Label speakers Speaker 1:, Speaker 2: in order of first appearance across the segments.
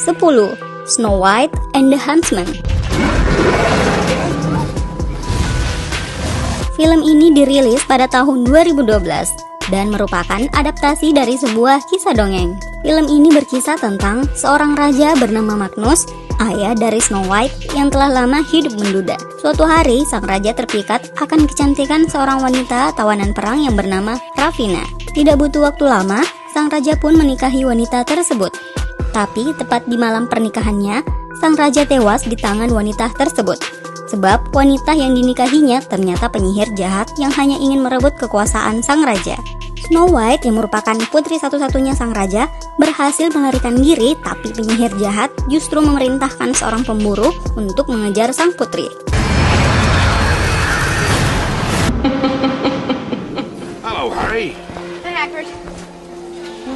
Speaker 1: 10. Snow White and the Huntsman. Film ini dirilis pada tahun 2012 dan merupakan adaptasi dari sebuah kisah dongeng. Film ini berkisah tentang seorang raja bernama Magnus, ayah dari Snow White yang telah lama hidup menduda. Suatu hari, sang raja terpikat akan kecantikan seorang wanita tawanan perang yang bernama Ravina. Tidak butuh waktu lama, sang raja pun menikahi wanita tersebut. Tapi tepat di malam pernikahannya, sang raja tewas di tangan wanita tersebut. Sebab wanita yang dinikahinya ternyata penyihir jahat yang hanya ingin merebut kekuasaan sang raja. Snow White yang merupakan putri satu-satunya sang raja berhasil melarikan diri, tapi penyihir jahat justru memerintahkan seorang pemburu untuk mengejar sang putri.
Speaker 2: Hello, Harry.
Speaker 3: Hey, Hagrid.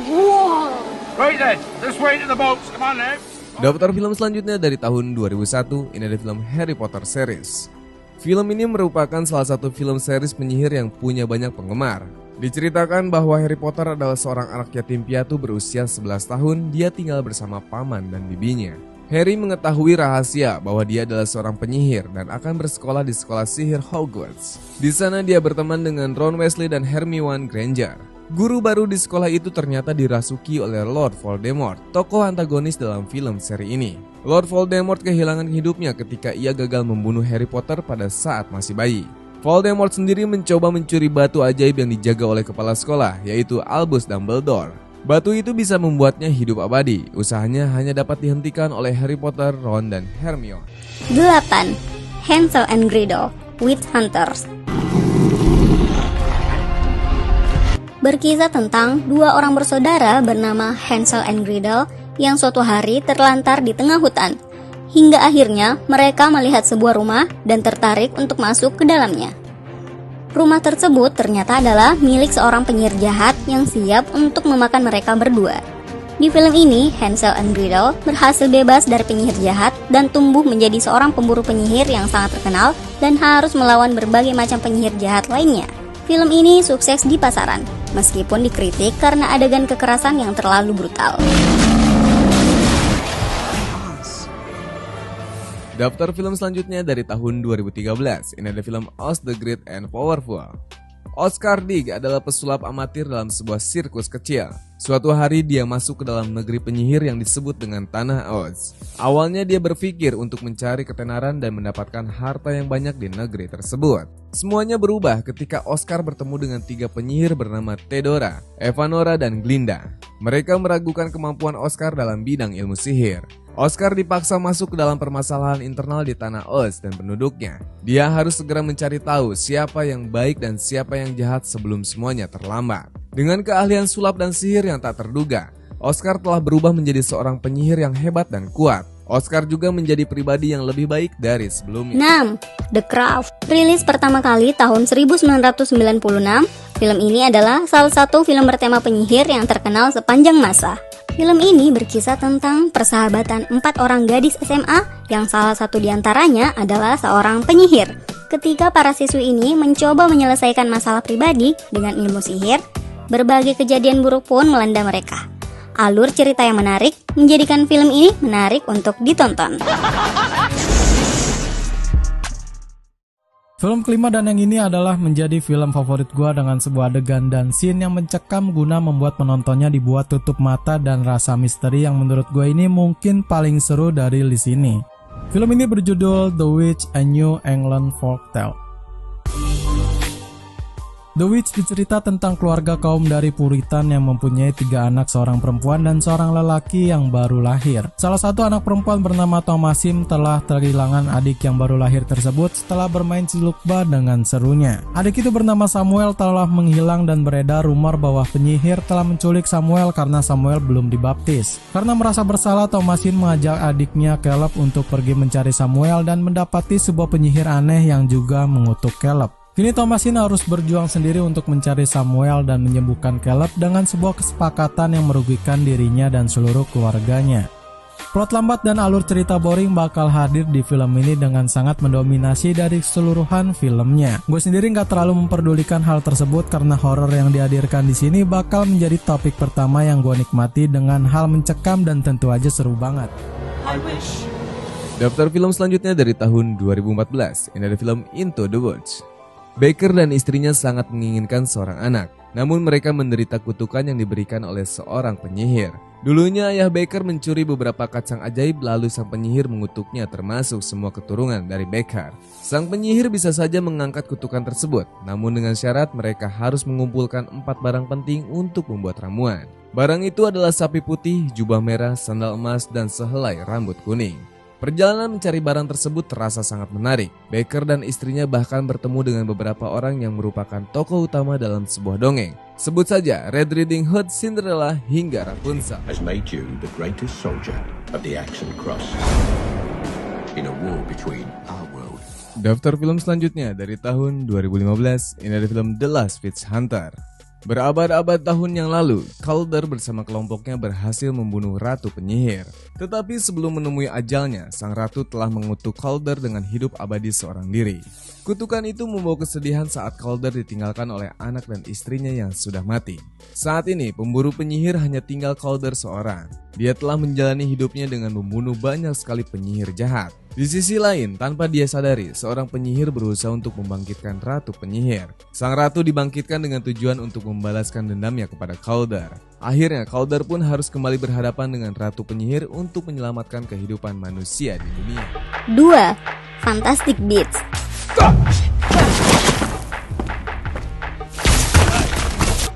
Speaker 2: Whoa! Right then, this way to the boats. Come on now.
Speaker 4: Daftar film selanjutnya dari tahun 2001, ini ada film Harry Potter series. Film ini merupakan salah satu film series penyihir yang punya banyak penggemar. Diceritakan bahwa Harry Potter adalah seorang anak yatim piatu berusia 11 tahun, dia tinggal bersama paman dan bibinya. Harry mengetahui rahasia bahwa dia adalah seorang penyihir dan akan bersekolah di sekolah sihir Hogwarts. Di sana dia berteman dengan Ron Weasley dan Hermione Granger. Guru baru di sekolah itu ternyata dirasuki oleh Lord Voldemort, tokoh antagonis dalam film seri ini. Lord Voldemort kehilangan hidupnya ketika ia gagal membunuh Harry Potter pada saat masih bayi. Voldemort sendiri mencoba mencuri batu ajaib yang dijaga oleh kepala sekolah, yaitu Albus Dumbledore. Batu itu bisa membuatnya hidup abadi. Usahanya hanya dapat dihentikan oleh Harry Potter, Ron, dan Hermione.
Speaker 1: 8. Hansel and Gretel, Witch Hunters. Berkisah tentang dua orang bersaudara bernama Hansel and Gretel yang suatu hari terlantar di tengah hutan. Hingga akhirnya mereka melihat sebuah rumah dan tertarik untuk masuk ke dalamnya. Rumah tersebut ternyata adalah milik seorang penyihir jahat yang siap untuk memakan mereka berdua. Di film ini, Hansel and Gretel berhasil bebas dari penyihir jahat dan tumbuh menjadi seorang pemburu penyihir yang sangat terkenal dan harus melawan berbagai macam penyihir jahat lainnya. Film ini sukses di pasaran, meskipun dikritik karena adegan kekerasan yang terlalu brutal.
Speaker 4: Daftar film selanjutnya dari tahun 2013, ini ada film Oz the Great and Powerful. Oscar Digg adalah pesulap amatir dalam sebuah sirkus kecil. Suatu hari dia masuk ke dalam negeri penyihir yang disebut dengan Tanah Oz. Awalnya dia berpikir untuk mencari ketenaran dan mendapatkan harta yang banyak di negeri tersebut. Semuanya berubah ketika Oscar bertemu dengan 3 penyihir bernama Theodora, Evanora, dan Glinda. Mereka meragukan kemampuan Oscar dalam bidang ilmu sihir. Oscar dipaksa masuk ke dalam permasalahan internal di Tanah Oz dan penduduknya. Dia harus segera mencari tahu siapa yang baik dan siapa yang jahat sebelum semuanya terlambat. Dengan keahlian sulap dan sihir yang tak terduga, Oscar telah berubah menjadi seorang penyihir yang hebat dan kuat. Oscar juga menjadi pribadi yang lebih baik dari sebelumnya.
Speaker 1: 6. The Craft. Rilis pertama kali tahun 1996, film ini adalah salah satu film bertema penyihir yang terkenal sepanjang masa. Film ini berkisah tentang persahabatan 4 orang gadis SMA yang salah satu diantaranya adalah seorang penyihir. Ketika para siswi ini mencoba menyelesaikan masalah pribadi dengan ilmu sihir, berbagai kejadian buruk pun melanda mereka. Alur cerita yang menarik menjadikan film ini menarik untuk ditonton.
Speaker 5: Film kelima dan yang ini adalah menjadi film favorit gua dengan sebuah adegan dan scene yang mencekam guna membuat penontonnya dibuat tutup mata dan rasa misteri yang menurut gua ini mungkin paling seru dari list ini. Film ini berjudul The Witch: A New England Folktale. The Witch dicerita tentang keluarga kaum dari Puritan yang mempunyai 3 anak, seorang perempuan dan seorang lelaki yang baru lahir. Salah satu anak perempuan bernama Thomasin telah kehilangan adik yang baru lahir tersebut setelah bermain cilukba dengan serunya. Adik itu bernama Samuel telah menghilang dan beredar rumor bahwa penyihir telah menculik Samuel karena Samuel belum dibaptis. Karena merasa bersalah, Thomasin mengajak adiknya Caleb untuk pergi mencari Samuel dan mendapati sebuah penyihir aneh yang juga mengutuk Caleb. Kini Thomasin harus berjuang sendiri untuk mencari Samuel dan menyembuhkan Caleb dengan sebuah kesepakatan yang merugikan dirinya dan seluruh keluarganya. Plot lambat dan alur cerita boring bakal hadir di film ini dengan sangat mendominasi dari keseluruhan filmnya. Gue sendiri nggak terlalu memperdulikan hal tersebut karena horor yang dihadirkan di sini bakal menjadi topik pertama yang gue nikmati dengan hal mencekam dan tentu aja seru banget.
Speaker 4: Daftar film selanjutnya dari tahun 2014, ini ada film Into the Woods. Baker dan istrinya sangat menginginkan seorang anak, namun mereka menderita kutukan yang diberikan oleh seorang penyihir. Dulunya ayah Baker mencuri beberapa kacang ajaib lalu sang penyihir mengutuknya termasuk semua keturunan dari Baker. Sang penyihir bisa saja mengangkat kutukan tersebut, namun dengan syarat mereka harus mengumpulkan 4 barang penting untuk membuat ramuan. Barang itu adalah sapi putih, jubah merah, sandal emas, dan sehelai rambut kuning. Perjalanan mencari barang tersebut terasa sangat menarik. Baker dan istrinya bahkan bertemu dengan beberapa orang yang merupakan tokoh utama dalam sebuah dongeng. Sebut saja Red Riding Hood, Cinderella, hingga Rapunzel.
Speaker 3: Has made you the greatest soldier of the Action Cross in a war between our world.
Speaker 4: Daftar film selanjutnya dari tahun 2015, ini ada film The Last Witch Hunter. Berabad-abad tahun yang lalu, Calder bersama kelompoknya berhasil membunuh Ratu Penyihir. Tetapi sebelum menemui ajalnya, sang ratu telah mengutuk Calder dengan hidup abadi seorang diri. Kutukan itu membawa kesedihan saat Calder ditinggalkan oleh anak dan istrinya yang sudah mati. Saat ini, pemburu penyihir hanya tinggal Calder seorang. Dia telah menjalani hidupnya dengan membunuh banyak sekali penyihir jahat. Di sisi lain, tanpa dia sadari, seorang penyihir berusaha untuk membangkitkan Ratu Penyihir. Sang ratu dibangkitkan dengan tujuan untuk membalaskan dendamnya kepada Calder. Akhirnya, Calder pun harus kembali berhadapan dengan Ratu Penyihir untuk menyelamatkan kehidupan manusia di dunia.
Speaker 1: 2. Fantastic Beasts.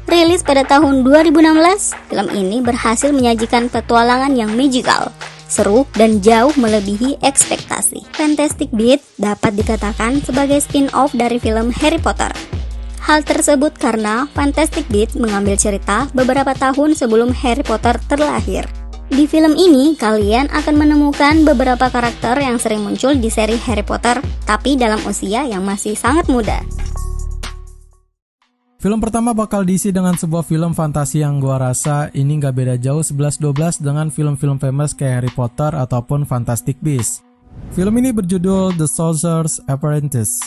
Speaker 1: Rilis pada tahun 2016, film ini berhasil menyajikan petualangan yang magical, seru, dan jauh melebihi ekspektasi. Fantastic Beasts dapat dikatakan sebagai spin-off dari film Harry Potter. Hal tersebut karena Fantastic Beasts mengambil cerita beberapa tahun sebelum Harry Potter terlahir. Di film ini, kalian akan menemukan beberapa karakter yang sering muncul di seri Harry Potter, tapi dalam usia yang masih sangat muda.
Speaker 5: Film pertama bakal diisi dengan sebuah film fantasi yang gua rasa ini gak beda jauh 11-12 dengan film-film famous kayak Harry Potter ataupun Fantastic Beasts. Film ini berjudul The Sorcerer's Apprentice.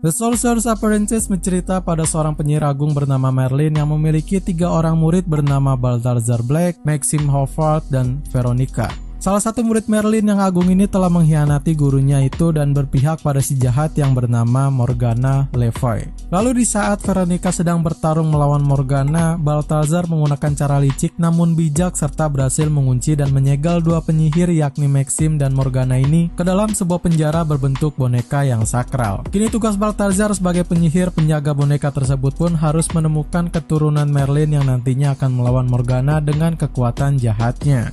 Speaker 5: The Sorcerer's Apprentice mencerita pada seorang penyihir agung bernama Merlin yang memiliki 3 orang murid bernama Balthazar Black, Maxim Howard, dan Veronica. Salah satu murid Merlin yang agung ini telah mengkhianati gurunya itu dan berpihak pada si jahat yang bernama Morgana Le Fay. Lalu di saat Veronica sedang bertarung melawan Morgana, Balthazar menggunakan cara licik namun bijak serta berhasil mengunci dan menyegel 2 penyihir yakni Maxim dan Morgana ini ke dalam sebuah penjara berbentuk boneka yang sakral. Kini tugas Balthazar sebagai penyihir penjaga boneka tersebut pun harus menemukan keturunan Merlin yang nantinya akan melawan Morgana dengan kekuatan jahatnya.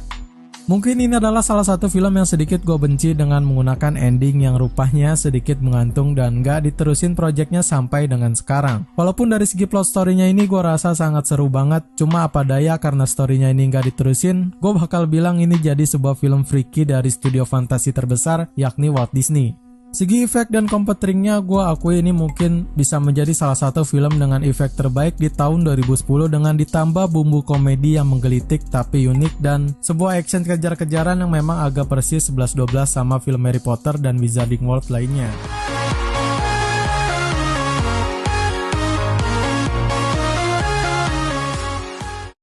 Speaker 5: Mungkin ini adalah salah satu film yang sedikit gue benci dengan menggunakan ending yang rupanya sedikit menggantung dan gak diterusin proyeknya sampai dengan sekarang. Walaupun dari segi plot story-nya ini gue rasa sangat seru banget, cuma apa daya karena story-nya ini gak diterusin, gue bakal bilang ini jadi sebuah film freaky dari studio fantasi terbesar yakni Walt Disney. Segi efek dan komputeringnya gue akui ini mungkin bisa menjadi salah satu film dengan efek terbaik di tahun 2010 dengan ditambah bumbu komedi yang menggelitik tapi unik dan sebuah action kejar-kejaran yang memang agak persis 11-12 sama film Harry Potter dan Wizarding World lainnya.